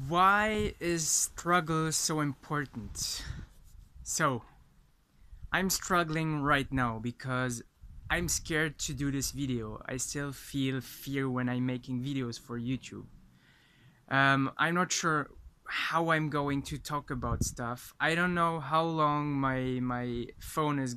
Why is struggle so important? So, I'm struggling right now because I'm scared to do this video. I still feel fear when I'm making videos for YouTube. I'm not sure how I'm going to talk about stuff. I don't know how long my phone's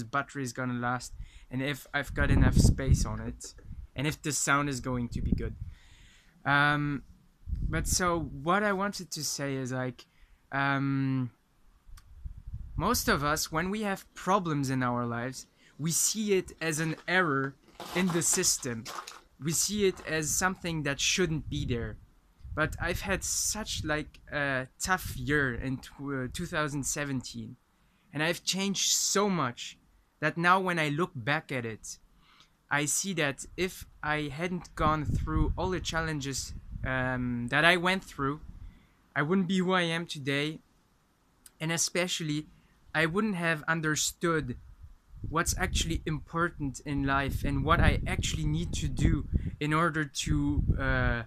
battery is gonna last, and if I've got enough space on it, and if the sound is going to be good. Um, but so what I wanted to say is um, most of us, when we have problems in our lives, we see it as an error in the system. We see it as something that shouldn't be there. But I've had such a tough year in 2017, and I've changed so much that now when I look back at it, I see that if I hadn't gone through all the challenges that I went through, I wouldn't be who I am today, and especially I wouldn't have understood what's actually important in life and what I actually need to do in order to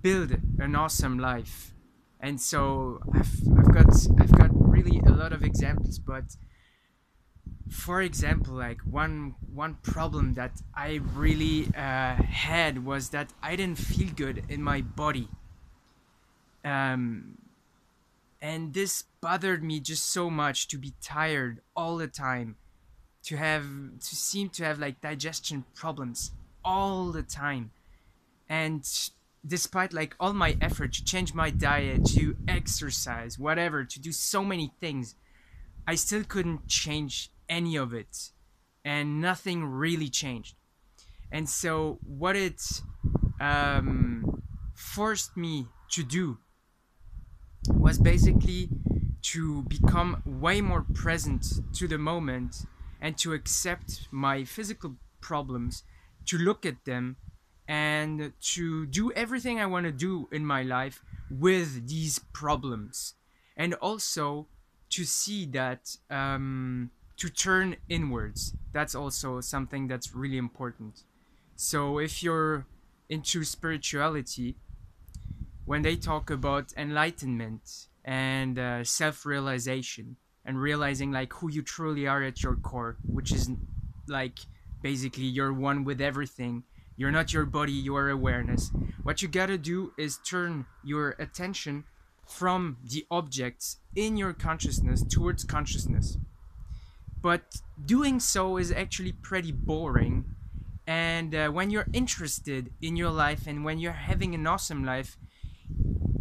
build an awesome life. And so I've got really a lot of examples, but for example, like one problem that I really had was that I didn't feel good in my body. Um, and this bothered me just so much, to be tired all the time, to seem to have like digestion problems all the time. And despite like all my effort to change my diet, to exercise, whatever, to do so many things, I still couldn't change any of it, and nothing really changed. And so what it forced me to do was basically to become way more present to the moment and to accept my physical problems, to look at them, and to do everything I want to do in my life with these problems. And also to see that, to turn inwards. That's also something that's really important. So if you're into spirituality, when they talk about enlightenment and self-realization and realizing like who you truly are at your core, which is like basically you're one with everything. You're not your body, you are awareness. What you gotta do is turn your attention from the objects in your consciousness towards consciousness. But doing so is actually pretty boring. And when you're interested in your life and when you're having an awesome life,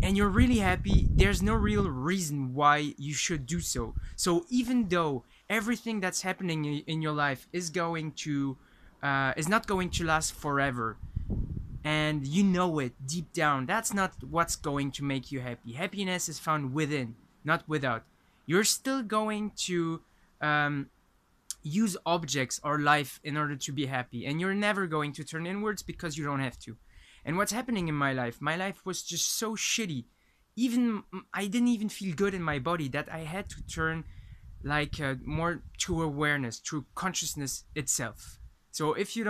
and you're really happy, there's no real reason why you should do so. So even though everything that's happening in your life is not going to last forever, and you know it deep down, that's not what's going to make you happy. Happiness is found within, not without. You're still going to um, use objects or life in order to be happy, and you're never going to turn inwards because you don't have to. And what's happening in my life was just so shitty. Even I didn't even feel good in my body, that I had to turn more to awareness, to consciousness itself. So if you're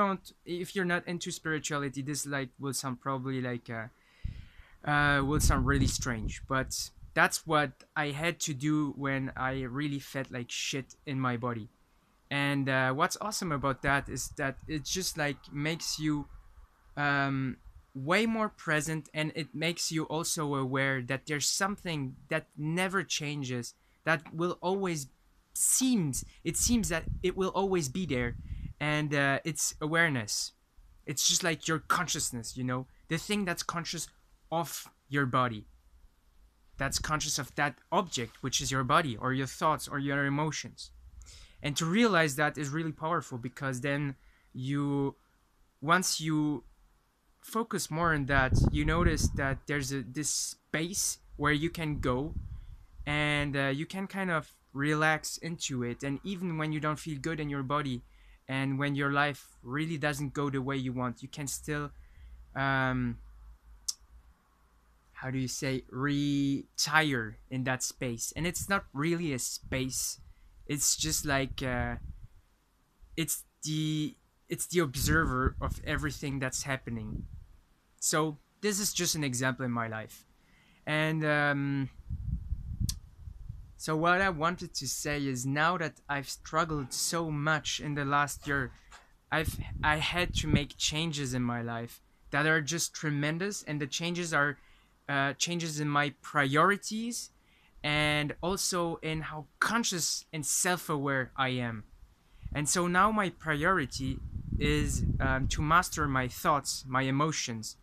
not into spirituality, this will sound probably will sound really strange, but that's what I had to do when I really felt like shit in my body. And what's awesome about that is that it just like makes you um, way more present, and it makes you also aware that there's something that never changes, that will always seems that it will always be there. And it's awareness. It's just like your consciousness, the thing that's conscious of your body, that's conscious of that object, which is your body or your thoughts or your emotions. And to realize that is really powerful, because then you once you focus more on that, you notice that there's this space where you can go, and you can kind of relax into it. And even when you don't feel good in your body, and when your life really doesn't go the way you want, you can still, um, how do you say, retire in that space. And it's not really a space. It's just it's the it's the observer of everything that's happening. So this is just an example in my life. And so what I wanted to say is, now that I've struggled so much in the last year, I had to make changes in my life that are just tremendous, and the changes are changes in my priorities, and also in how conscious and self-aware I am. And so now my priority is to master my thoughts, my emotions,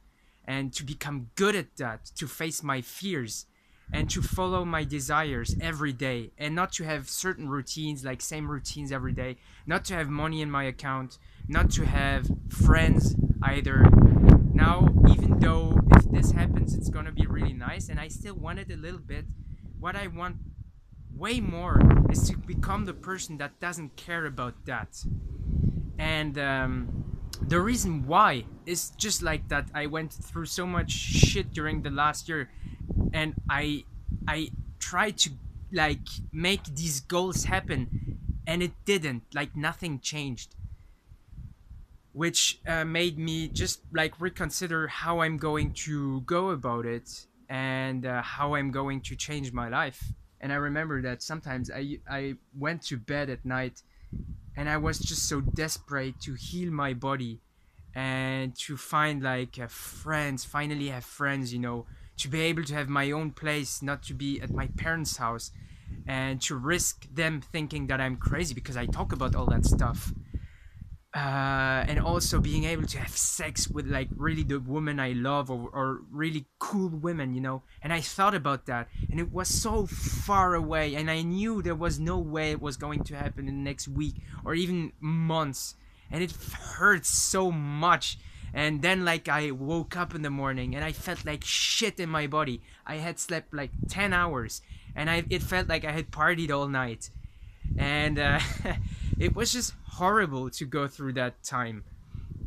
and to become good at that, to face my fears, and to follow my desires every day, and not to have certain routines, like same routines every day, not to have money in my account, not to have friends either. Now, even though if this happens, it's gonna be really nice, and I still want it a little bit, what I want way more is to become the person that doesn't care about that. And the reason why is just like that. I went through so much shit during the last year, and I tried to like make these goals happen, and it didn't. Like nothing changed, which made me just like reconsider how I'm going to go about it, and how I'm going to change my life. And I remember that sometimes I went to bed at night, and I was just so desperate to heal my body, and to find like friends, finally have friends, to be able to have my own place, not to be at my parents' house, and to risk them thinking that I'm crazy because I talk about all that stuff. And also being able to have sex with like really the woman I love, or really cool women, And I thought about that, and it was so far away, and I knew there was no way it was going to happen in the next week or even months, and it hurt so much. And then like I woke up in the morning and I felt like shit in my body. I had slept like 10 hours, and it felt like I had partied all night, and it was just horrible to go through that time.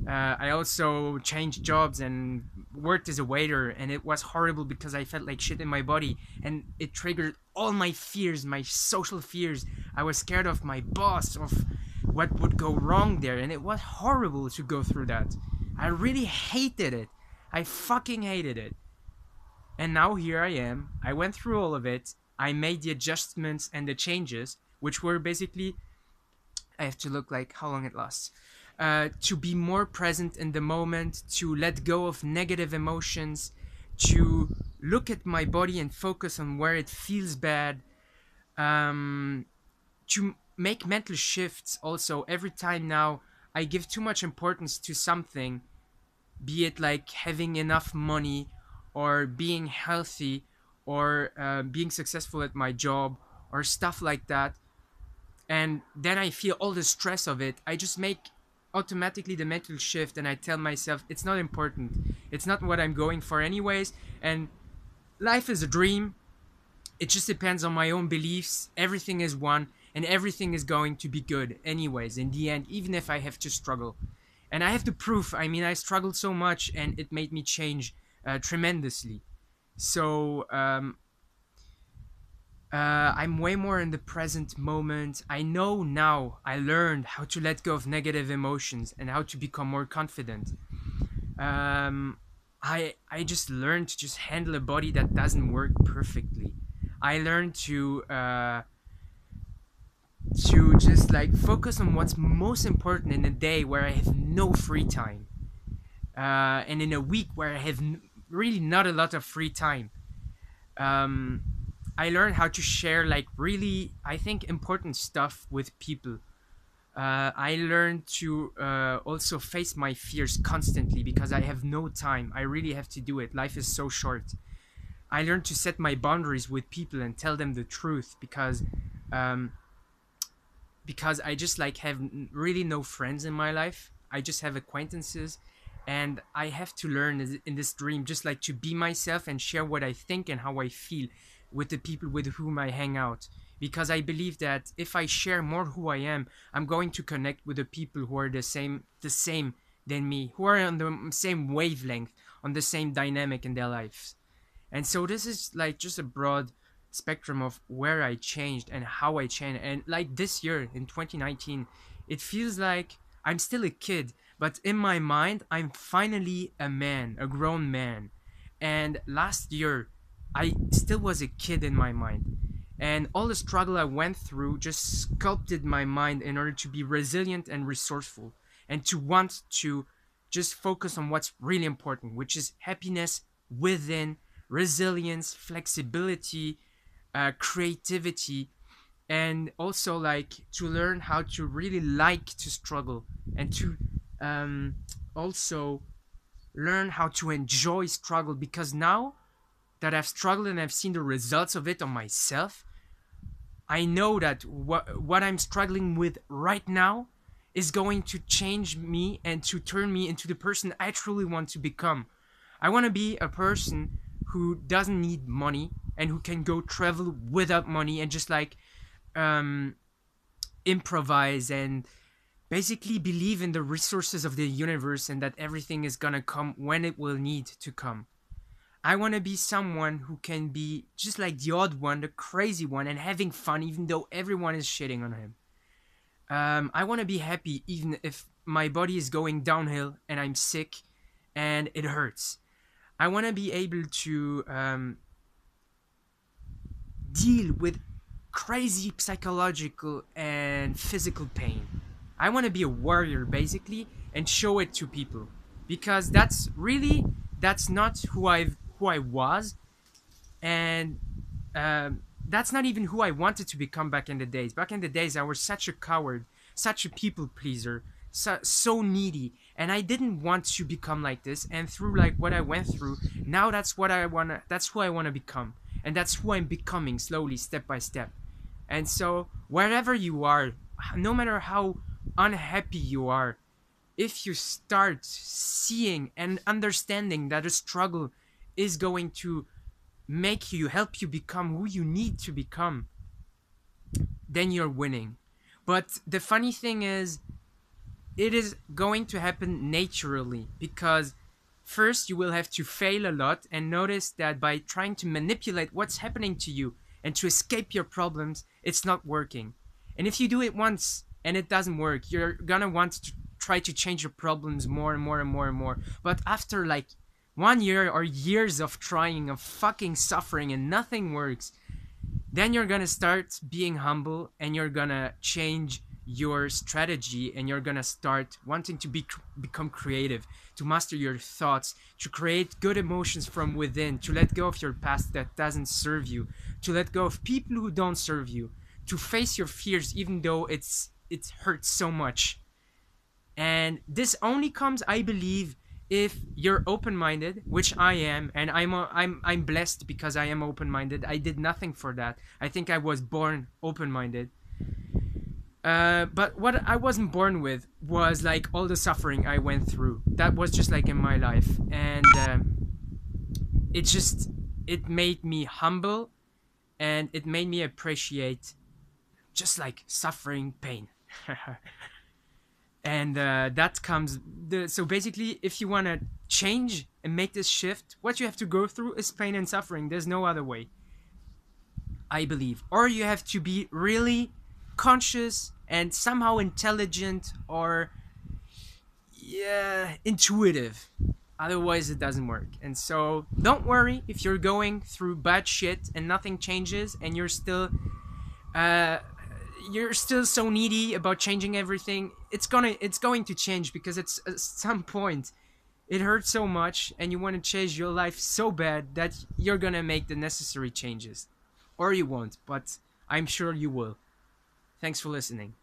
I also changed jobs and worked as a waiter, and it was horrible because I felt like shit in my body, and it triggered all my fears, my social fears. I was scared of my boss, of what would go wrong there, and it was horrible to go through that. I really hated it. I fucking hated it. And now here I am. I went through all of it. I made the adjustments and the changes, which were basically, I have to look like how long it lasts. To be more present in the moment, to let go of negative emotions, to look at my body and focus on where it feels bad, to make mental shifts also. Every time now I give too much importance to something, be it like having enough money, or being healthy, or being successful at my job, or stuff like that, and then I feel all the stress of it. I just make automatically the mental shift, and I tell myself it's not important. It's not what I'm going for anyways, and life is a dream. It just depends on my own beliefs. Everything is one, and everything is going to be good anyways in the end, even if I have to struggle. And I have the proof. I mean, I struggled so much, and it made me change tremendously. So I'm way more in the present moment. I know now, I learned how to let go of negative emotions and how to become more confident. Um, I just learned to just handle a body that doesn't work perfectly. I learned to just like focus on what's most important in a day where I have no free time, and in a week where I have really not a lot of free time. Um, I learned how to share like really, I think, important stuff with people. I learned to also face my fears constantly because I have no time. I really have to do it. Life is so short. I learned to set my boundaries with people and tell them the truth um, because I just like have really no friends in my life. I just have acquaintances, and I have to learn in this dream just like to be myself and share what I think and how I feel with the people with whom I hang out. Because I believe that if I share more who I am, I'm going to connect with the people who are the same than me, who are on the same wavelength, on the same dynamic in their lives. And so this is like just a broad spectrum of where I changed and how I changed. And like this year in 2019, it feels like I'm still a kid, but in my mind, I'm finally a man, a grown man. And last year, I still was a kid in my mind. And all the struggle I went through just sculpted my mind in order to be resilient and resourceful, and to want to just focus on what's really important, which is happiness within, resilience, flexibility, creativity, and also like to learn how to really like to struggle, and to um, also learn how to enjoy struggle, because now that I've struggled and I've seen the results of it on myself, I know that what I'm struggling with right now is going to change me and to turn me into the person I truly want to become. I want to be a person who doesn't need money and who can go travel without money and just like um, improvise and basically believe in the resources of the universe and that everything is gonna come when it will need to come. I want to be someone who can be just like the odd one, the crazy one, and having fun even though everyone is shitting on him. I want to be happy even if my body is going downhill and I'm sick and it hurts. I want to be able to deal with crazy psychological and physical pain. I want to be a warrior basically and show it to people, because that's not who I was, and that's not even who I wanted to become back in the days. Back in the days, I was such a coward, such a people pleaser, so needy, and I didn't want to become like this. And through like what I went through, now that's what I wanna. That's who I wanna become, and that's who I'm becoming slowly, step by step. And so wherever you are, no matter how unhappy you are, if you start seeing and understanding that a struggle is going to help you become who you need to become, then you're winning. But the funny thing is, it is going to happen naturally, because first you will have to fail a lot and notice that by trying to manipulate what's happening to you and to escape your problems, it's not working. And if you do it once and it doesn't work, you're gonna want to try to change your problems more and more and more and more. But after like 1 year or years of trying, of fucking suffering, and nothing works, then you're gonna start being humble and you're gonna change your strategy, and you're gonna start wanting to become creative, to master your thoughts, to create good emotions from within, to let go of your past that doesn't serve you, to let go of people who don't serve you, to face your fears even though it hurts so much. And this only comes, I believe, if you're open-minded, which I am, and I'm blessed because I am open-minded. I did nothing for that. I think I was born open-minded. But what I wasn't born with was like all the suffering I went through. That was just like in my life, and it made me humble, and it made me appreciate just like suffering, pain. And that comes so basically, if you want to change and make this shift, what you have to go through is pain and suffering. There's no other way, I believe. Or you have to be really conscious and somehow intelligent, or intuitive. Otherwise it doesn't work. And so don't worry if you're going through bad shit and nothing changes, and you're still so needy about changing everything. It's going to change, because it's at some point it hurts so much and you want to change your life so bad that you're gonna make the necessary changes. Or you won't, but I'm sure you will. Thanks for listening.